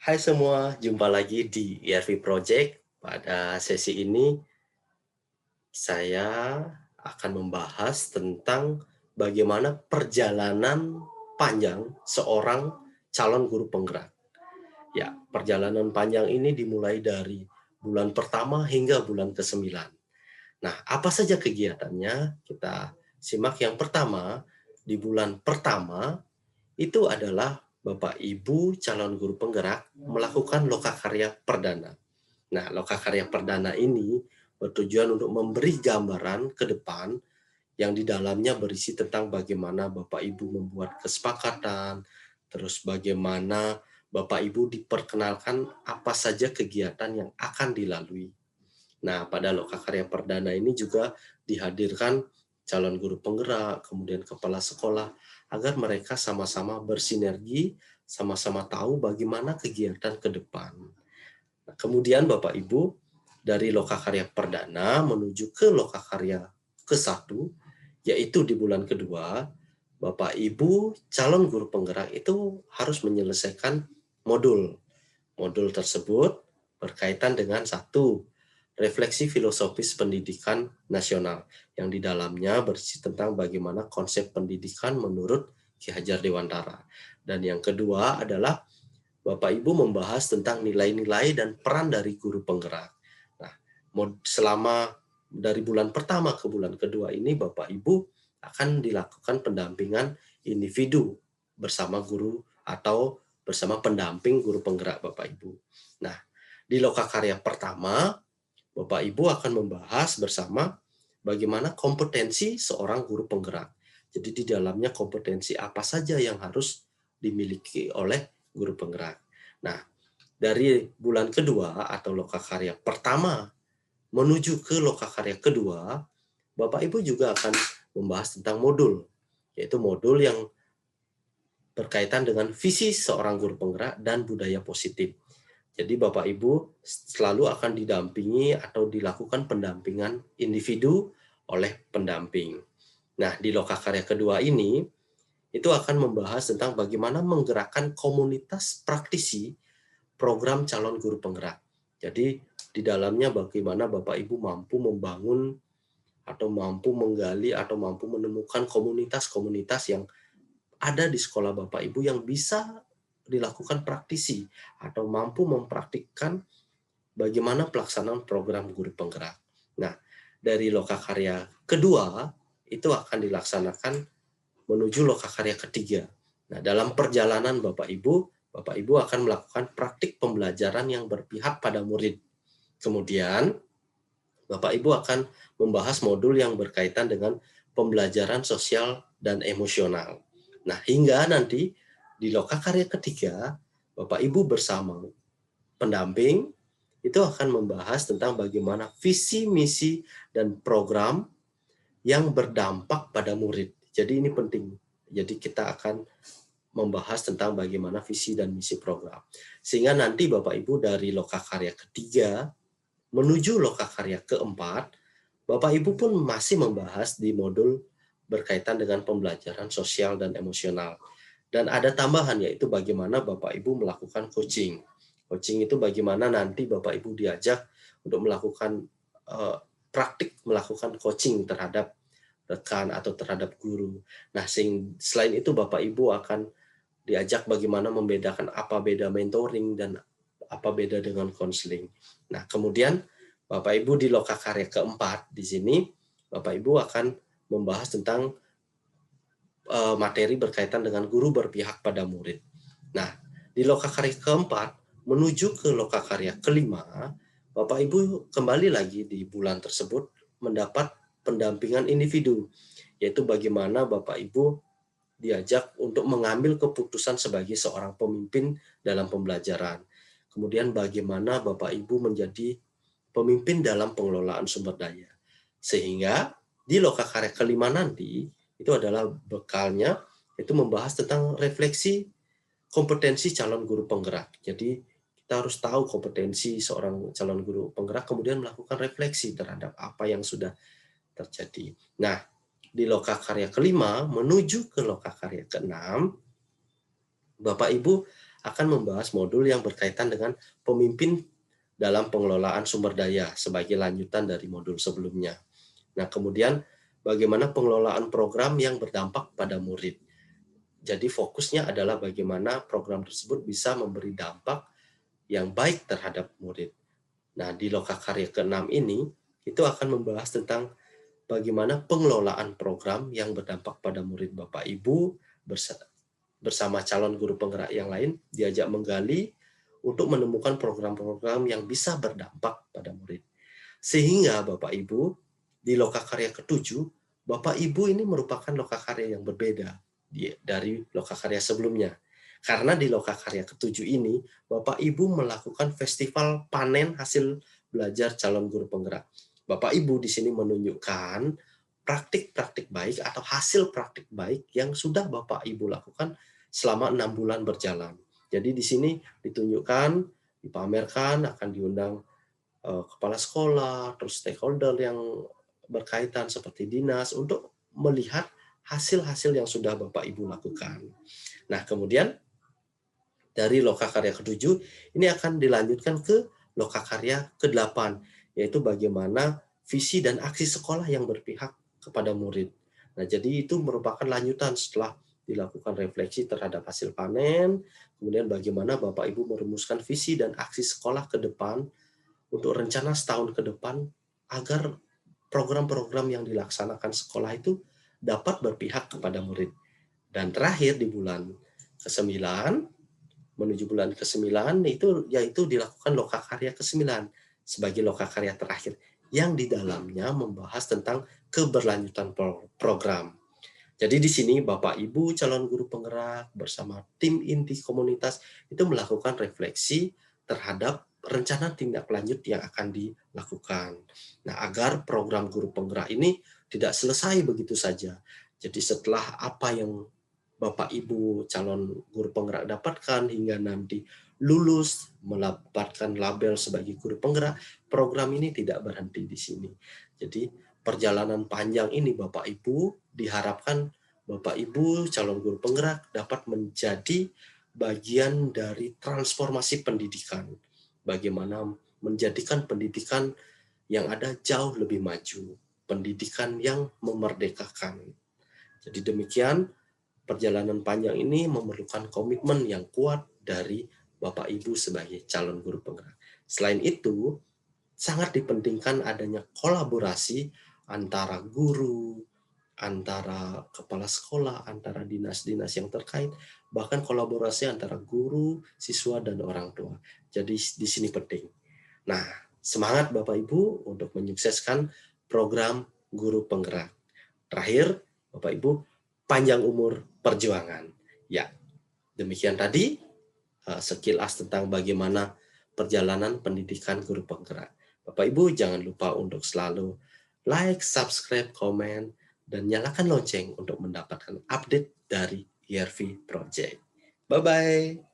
Hai semua, jumpa lagi di ERV Project. Pada sesi ini, saya akan membahas tentang bagaimana perjalanan panjang seorang calon guru penggerak. Ya, perjalanan panjang ini dimulai dari bulan pertama hingga bulan ke-9. Nah, apa saja kegiatannya? Kita simak yang pertama. Di bulan pertama, itu adalah Bapak Ibu calon guru penggerak melakukan lokakarya perdana. Nah, lokakarya perdana ini bertujuan untuk memberi gambaran ke depan yang di dalamnya berisi tentang bagaimana Bapak Ibu membuat kesepakatan, terus bagaimana Bapak Ibu diperkenalkan apa saja kegiatan yang akan dilalui. Nah, pada lokakarya perdana ini juga dihadirkan calon guru penggerak, kemudian kepala sekolah, agar mereka sama-sama bersinergi, sama-sama tahu bagaimana kegiatan ke depan. Nah, kemudian Bapak Ibu, dari lokakarya perdana menuju ke lokakarya ke-1, yaitu di bulan kedua, Bapak Ibu calon guru penggerak itu harus menyelesaikan modul. Modul tersebut berkaitan dengan satu, refleksi filosofis pendidikan nasional, yang di dalamnya berisi tentang bagaimana konsep pendidikan menurut Ki Hajar Dewantara. Dan yang kedua adalah Bapak Ibu membahas tentang nilai-nilai dan peran dari guru penggerak. Nah, selama dari bulan pertama ke bulan kedua ini Bapak Ibu akan dilakukan pendampingan individu bersama guru atau bersama pendamping guru penggerak Bapak Ibu. Nah, di lokakarya pertama Bapak Ibu akan membahas bersama bagaimana kompetensi seorang guru penggerak. Jadi di dalamnya kompetensi apa saja yang harus dimiliki oleh guru penggerak. Nah, dari bulan kedua atau lokakarya pertama menuju ke lokakarya kedua, Bapak Ibu juga akan membahas tentang modul, yaitu modul yang berkaitan dengan visi seorang guru penggerak dan budaya positif. Jadi Bapak Ibu selalu akan didampingi atau dilakukan pendampingan individu oleh pendamping. Nah, di lokakarya kedua ini, itu akan membahas tentang bagaimana menggerakkan komunitas praktisi program calon guru penggerak. Jadi, di dalamnya bagaimana Bapak Ibu mampu membangun atau mampu menggali atau mampu menemukan komunitas-komunitas yang ada di sekolah Bapak Ibu yang bisa dilakukan praktisi atau mampu mempraktikkan bagaimana pelaksanaan program guru penggerak. Nah, dari lokakarya kedua itu akan dilaksanakan menuju lokakarya ketiga. Nah, dalam perjalanan Bapak Ibu akan melakukan praktik pembelajaran yang berpihak pada murid. Kemudian, Bapak Ibu akan membahas modul yang berkaitan dengan pembelajaran sosial dan emosional. Nah, hingga nanti di lokakarya ketiga, Bapak Ibu bersama pendamping itu akan membahas tentang bagaimana visi, misi, dan program yang berdampak pada murid. Jadi ini penting. Jadi kita akan membahas tentang bagaimana visi dan misi program. Sehingga nanti Bapak Ibu dari lokakarya ketiga menuju lokakarya keempat, Bapak Ibu pun masih membahas di modul berkaitan dengan pembelajaran sosial dan emosional. Dan ada tambahan yaitu bagaimana Bapak Ibu melakukan coaching. Coaching itu bagaimana nanti Bapak Ibu diajak untuk melakukan praktik melakukan coaching terhadap rekan atau terhadap guru. Nah, selain itu Bapak Ibu akan diajak bagaimana membedakan apa beda mentoring dan apa beda dengan konseling. Nah, kemudian Bapak Ibu di lokakarya keempat di sini Bapak Ibu akan membahas tentang materi berkaitan dengan guru berpihak pada murid. Nah, di lokakarya keempat menuju ke lokakarya kelima, Bapak Ibu kembali lagi di bulan tersebut mendapat pendampingan individu, yaitu bagaimana Bapak Ibu diajak untuk mengambil keputusan sebagai seorang pemimpin dalam pembelajaran. Kemudian bagaimana Bapak Ibu menjadi pemimpin dalam pengelolaan sumber daya. Sehingga di lokakarya kelima nanti, itu adalah bekalnya, itu membahas tentang refleksi kompetensi calon guru penggerak. Jadi kita harus tahu kompetensi seorang calon guru penggerak, kemudian melakukan refleksi terhadap apa yang sudah terjadi. Nah, di lokakarya kelima menuju ke lokakarya keenam, Bapak Ibu akan membahas modul yang berkaitan dengan pemimpin dalam pengelolaan sumber daya sebagai lanjutan dari modul sebelumnya. Nah, kemudian bagaimana pengelolaan program yang berdampak pada murid. Jadi fokusnya adalah bagaimana program tersebut bisa memberi dampak yang baik terhadap murid. Nah, di lokakarya ke-6 ini, itu akan membahas tentang bagaimana pengelolaan program yang berdampak pada murid Bapak Ibu bersama calon guru penggerak yang lain diajak menggali untuk menemukan program-program yang bisa berdampak pada murid. Sehingga Bapak Ibu, di lokakarya ke-7, Bapak Ibu ini merupakan lokakarya yang berbeda dari lokakarya sebelumnya. Karena di lokakarya ke-7 ini, Bapak Ibu melakukan festival panen hasil belajar calon guru penggerak. Bapak Ibu di sini menunjukkan praktik-praktik baik atau hasil praktik baik yang sudah Bapak Ibu lakukan selama 6 bulan berjalan. Jadi di sini ditunjukkan, dipamerkan, akan diundang kepala sekolah, terus stakeholder yang berkaitan seperti dinas untuk melihat hasil-hasil yang sudah Bapak Ibu lakukan. Nah, kemudian dari lokakarya ke-7 ini akan dilanjutkan ke lokakarya ke-8, yaitu bagaimana visi dan aksi sekolah yang berpihak kepada murid. Nah, jadi itu merupakan lanjutan setelah dilakukan refleksi terhadap hasil panen, kemudian bagaimana Bapak Ibu merumuskan visi dan aksi sekolah ke depan untuk rencana setahun ke depan agar program-program yang dilaksanakan sekolah itu dapat berpihak kepada murid. Dan terakhir di bulan ke-9 menuju bulan ke-9 itu yaitu dilakukan lokakarya ke-9 sebagai lokakarya terakhir yang di dalamnya membahas tentang keberlanjutan program. Jadi di sini Bapak Ibu calon guru penggerak bersama tim inti komunitas itu melakukan refleksi terhadap rencana tindak lanjut yang akan dilakukan. Nah, agar program guru penggerak ini tidak selesai begitu saja. Jadi setelah apa yang Bapak Ibu calon guru penggerak dapatkan hingga nanti lulus mendapatkan label sebagai guru penggerak, program ini tidak berhenti di sini. Jadi perjalanan panjang ini Bapak Ibu diharapkan Bapak Ibu calon guru penggerak dapat menjadi bagian dari transformasi pendidikan. Bagaimana menjadikan pendidikan yang ada jauh lebih maju, pendidikan yang memerdekakan. Jadi demikian, perjalanan panjang ini memerlukan komitmen yang kuat dari Bapak Ibu sebagai calon guru penggerak. Selain itu, sangat dipentingkan adanya kolaborasi antara guru, antara kepala sekolah, antara dinas-dinas yang terkait, bahkan kolaborasi antara guru, siswa, dan orang tua. Jadi di sini penting. Nah, semangat Bapak Ibu untuk menyukseskan program guru penggerak. Terakhir, Bapak Ibu, panjang umur perjuangan. Ya, demikian tadi sekilas tentang bagaimana perjalanan pendidikan guru penggerak. Bapak Ibu jangan lupa untuk selalu like, subscribe, komen, dan nyalakan lonceng untuk mendapatkan update dari ERV Project. Bye-bye.